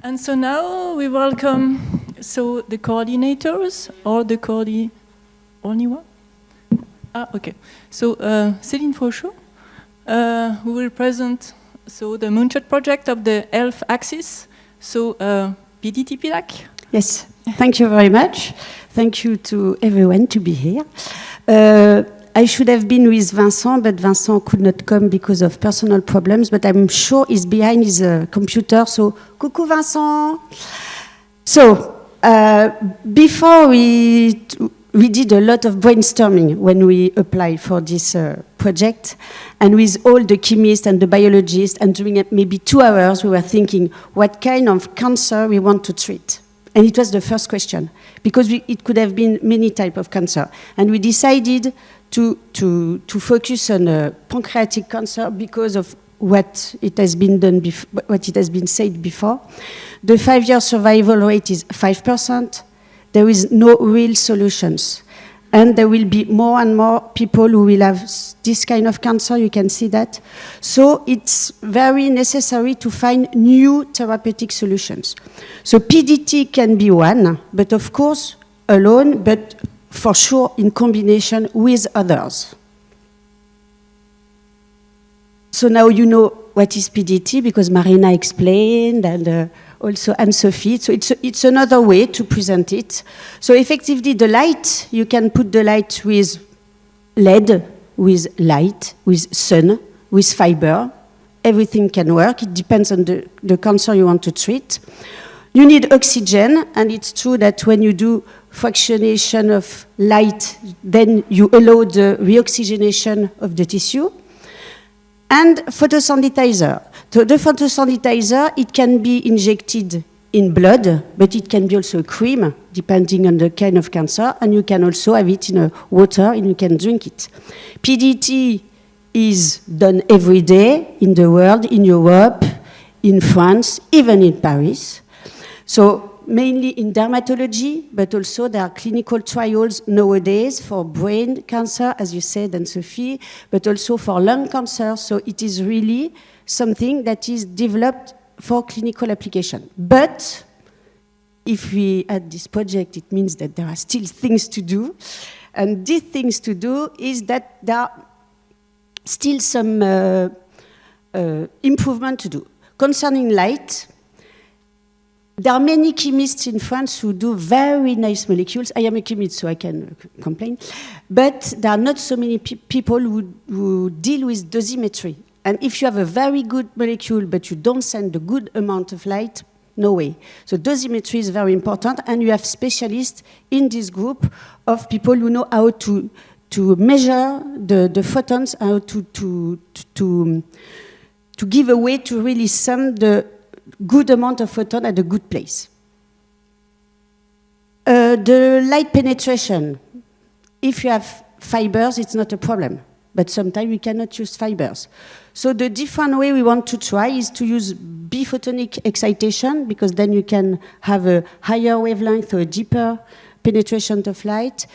And so now we welcome the coordinators or the only one? Ah, okay. So Céline Fauchot, who will present the Moonshot project of the ELF axis. So PDT PDAC. Yes, thank you very much. Thank you to everyone to be here. I should have been with Vincent, but Vincent could not come because of personal problems, but I'm sure he's behind his computer, so coucou Vincent! So, before we did a lot of brainstorming when we applied for this project, and with all the chemists and the biologists, and during maybe 2 hours, we were thinking what kind of cancer we want to treat. And it was the first question, because it could have been many types of cancer. And we decided to focus on pancreatic cancer because of what it has been done what it has been said before. The 5-year survival rate is 5%. There is no real solutions. And there will be more and more people who will have this kind of cancer, you can see that. So it's very necessary to find new therapeutic solutions. So PDT can be one, but of course alone, but for sure in combination with others. So now you know what is PDT because Marina explained and also Anne-Sophie. So it's another way to present it. So effectively the light, you can put the light with LED, with light, with sun, with fiber. Everything can work. It depends on the cancer you want to treat. You need oxygen, and it's true that when you do fractionation of light, then you allow the reoxygenation of the tissue. And photosensitizer. So the photosensitizer, it can be injected in blood, but it can be also a cream, depending on the kind of cancer, and you can also have it in water, and you can drink it. PDT is done every day in the world, in Europe, in France, even in Paris. So mainly in dermatology, but also there are clinical trials nowadays for brain cancer, as you said, Anne-Sophie, but also for lung cancer. So it is really something that is developed for clinical application. But if we add this project, it means that there are still things to do. And these things to do is that there are still some improvement to do. Concerning light, there are many chemists in France who do very nice molecules. I am a chemist, so I can complain. But there are not so many people who deal with dosimetry. And if you have a very good molecule, but you don't send a good amount of light, no way. So dosimetry is very important, and you have specialists in this group of people who know how to measure the photons, how to give a way to really send the good amount of photon at a good place. The light penetration, if you have fibers, it's not a problem. But sometimes we cannot use fibers. So the different way we want to try is to use biphotonic excitation, because then you can have a higher wavelength or a deeper penetration of light.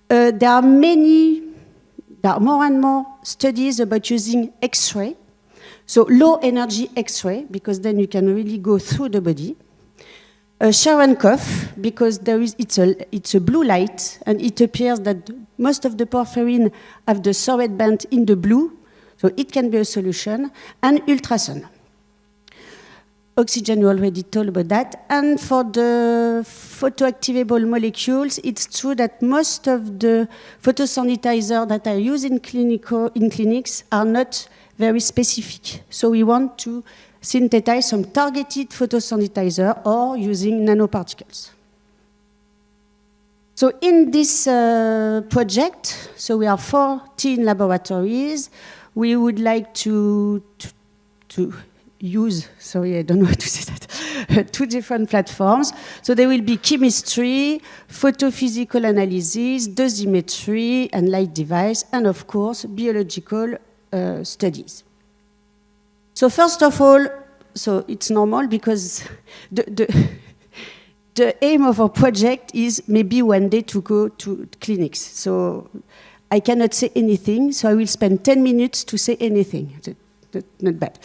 There are more and more studies about using X-ray. So low energy X-ray, because then you can really go through the body. Cherenkov, because it's a blue light, and it appears that most of the porphyrin have the Soret band in the blue, so it can be a solution. And ultrasound. Oxygen, you already told about that. And for the photoactivable molecules, it's true that most of the photosensitizers that are used in clinics are not very specific. So we want to synthesize some targeted photosensitizer or using nanoparticles. So in this project, so we are 14 laboratories. We would like to use, sorry, I don't know how to say that, 2 different platforms. So there will be chemistry, photophysical analysis, dosimetry, and light device, and of course, biological studies. So first of all, so it's normal because the aim of our project is maybe one day to go to clinics. So I cannot say anything, so I will spend 10 minutes to say anything. Not bad.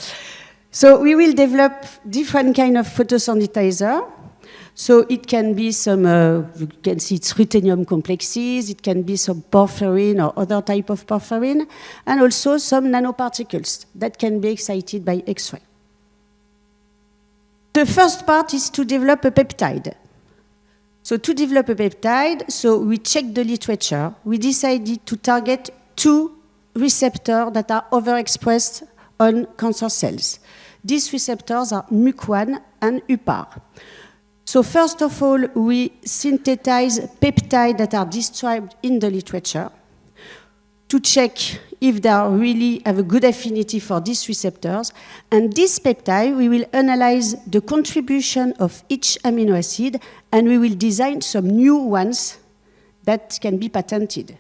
So we will develop different kind of photosensitizer. So it can be some, you can see it's ruthenium complexes, it can be some porphyrin or other type of porphyrin, and also some nanoparticles that can be excited by X-ray. The first part is to develop a peptide. So to develop a peptide, so we checked the literature. We decided to target 2 receptors that are overexpressed on cancer cells. These receptors are MUC1 and UPAR. So first of all, we synthesize peptides that are described in the literature to check if they really have a good affinity for these receptors. And this peptide, we will analyze the contribution of each amino acid, and we will design some new ones that can be patented.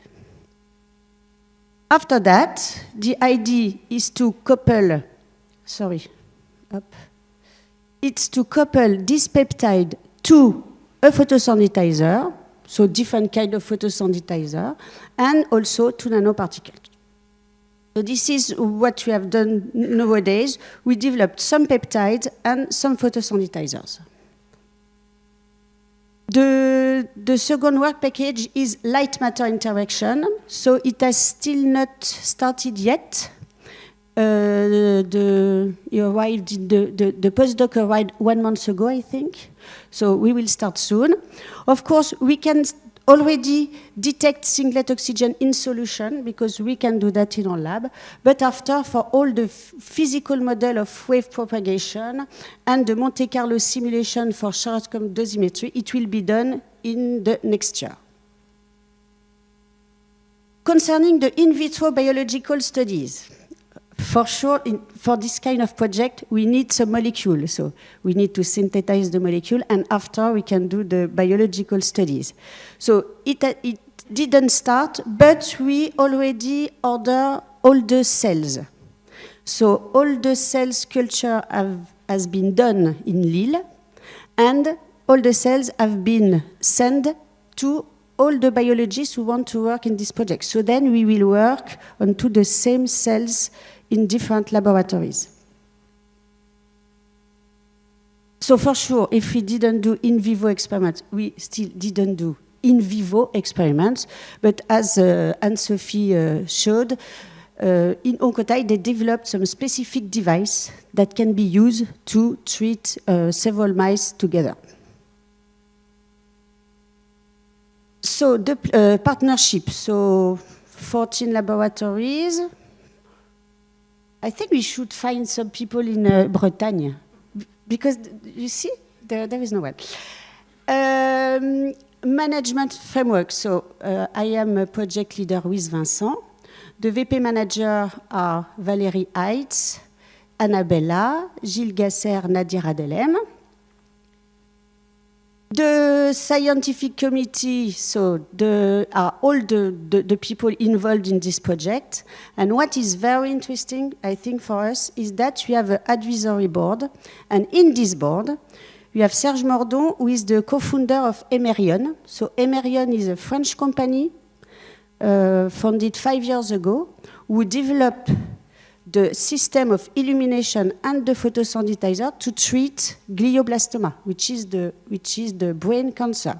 After that, the idea is to couple, it's to couple this peptide to a photosensitizer, so different kind of photosensitizer, and also to nanoparticles. So this is what we have done nowadays. We developed some peptides and some photosensitizers. The second work package is light matter interaction. So it has still not started yet. The postdoc arrived 1 month ago, I think. So we will start soon. Of course, we can already detect singlet oxygen in solution because we can do that in our lab. But after, for all the physical model of wave propagation and the Monte Carlo simulation for short-term dosimetry, it will be done in the next year. Concerning the in vitro biological studies, for sure, for this kind of project, we need some molecule. So we need to synthesize the molecule, and after we can do the biological studies. So it didn't start, but we already order all the cells. So all the cells culture has been done in Lille, and all the cells have been sent to all the biologists who want to work in this project. So then we will work onto the same cells in different laboratories. So for sure, if we didn't do in vivo experiments, we still didn't do in vivo experiments, but as Anne-Sophie showed, in Oncotype, they developed some specific device that can be used to treat several mice together. So the partnership, so 14 laboratories. I think we should find some people in Bretagne, because you see, there is no one. Management framework, so I am a project leader with Vincent. The VP manager are Valérie Heitz, Annabella, Gilles Gasser, Nadir Adelem. The scientific committee, so are all the people involved in this project. And what is very interesting, I think, for us, is that we have an advisory board. And in this board, we have Serge Mordon, who is the co-founder of Emerion. So Emerion is a French company founded 5 years ago, who developed the system of illumination and the photosensitizer to treat glioblastoma, which is the brain cancer.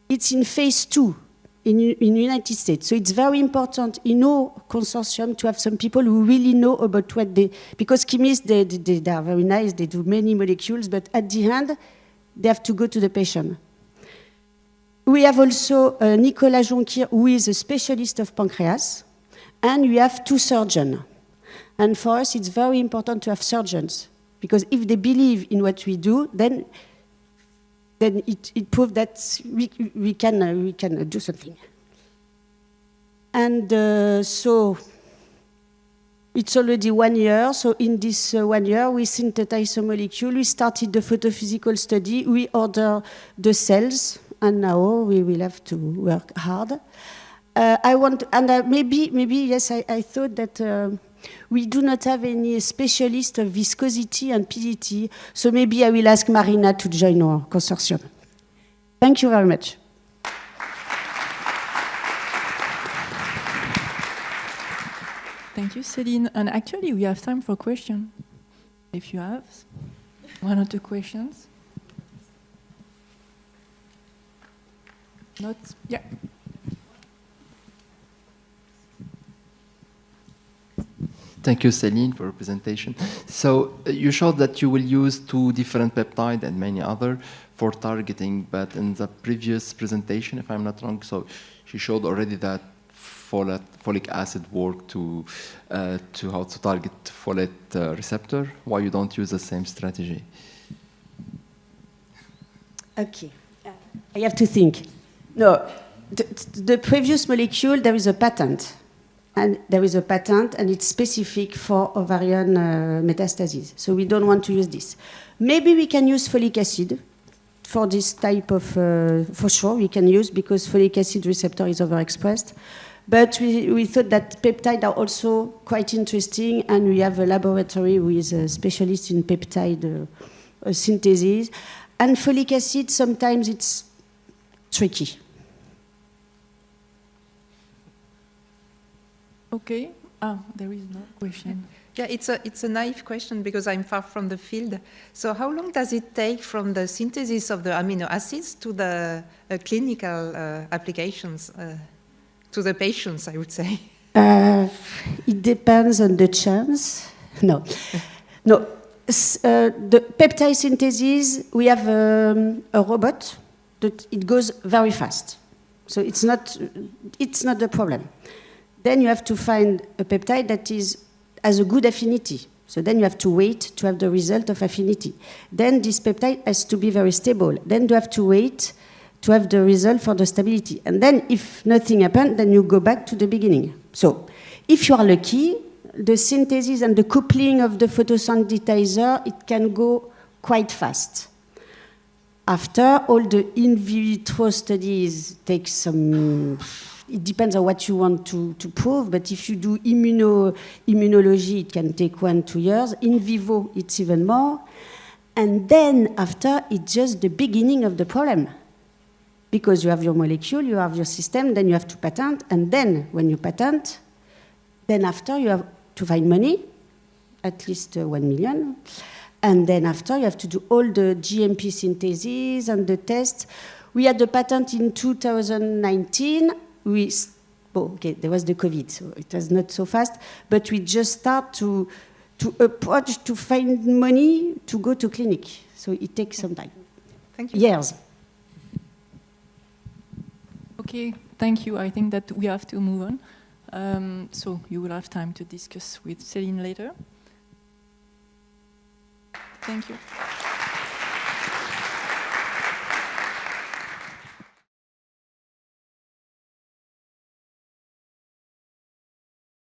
It's in phase 2 in the United States. So it's very important in our consortium to have some people who really know about what they, because chemists, they are very nice, they do many molecules, but at the end, they have to go to the patient. We have also Nicolas Jonquier, who is a specialist of pancreas, and we have 2 surgeons. And for us, it's very important to have surgeons, because if they believe in what we do, then it proves that we can do something. And so it's already 1 year. So in this 1 year, we synthesized a molecule. We started the photophysical study. We order the cells, and now we will have to work hard. Maybe yes, I thought that. We do not have any specialist of viscosity and PDT, so maybe I will ask Marina to join our consortium. Thank you very much. Thank you, Céline. And actually, we have time for questions. if you have one or two questions. Not, yeah. Thank you, Céline, for your presentation. So you showed that you will use 2 different peptides and many other for targeting, but in the previous presentation, if I'm not wrong, so she showed already that folic acid work to how to target folate receptor. Why you don't use the same strategy? Okay, I have to think. No, the previous molecule, there is a patent. And there is a patent, and it's specific for ovarian metastases. So we don't want to use this. Maybe we can use folic acid for this type of, for sure we can use, because folic acid receptor is overexpressed. But we thought that peptides are also quite interesting, and we have a laboratory with a specialist in peptide synthesis. And folic acid, sometimes it's tricky. Okay. There is no question. Yeah, it's a naive question because I'm far from the field. So how long does it take from the synthesis of the amino acids to the clinical applications, to the patients, I would say? It depends on the chance. No. The peptide synthesis, we have a robot that it goes very fast. So it's not the problem. Then you have to find a peptide that has a good affinity. So then you have to wait to have the result of affinity. Then this peptide has to be very stable. Then you have to wait to have the result for the stability. And then if nothing happens, then you go back to the beginning. So if you are lucky, the synthesis and the coupling of the photosynthesizer, it can go quite fast. After, all the in vitro studies take some... It depends on what you want to prove, but if you do immunology, it can take 1-2 years. In vivo, it's even more. And then after, it's just the beginning of the problem. Because you have your molecule, you have your system, then you have to patent, and then when you patent, then after you have to find money, at least 1 million. And then after, you have to do all the GMP synthesis and the tests. We had the patent in 2019. There was the COVID, so it was not so fast, but we just start to approach, to find money to go to clinic. So it takes some time. Thank you. Years. Okay, thank you. I think that we have to move on. So you will have time to discuss with Céline later. Thank you.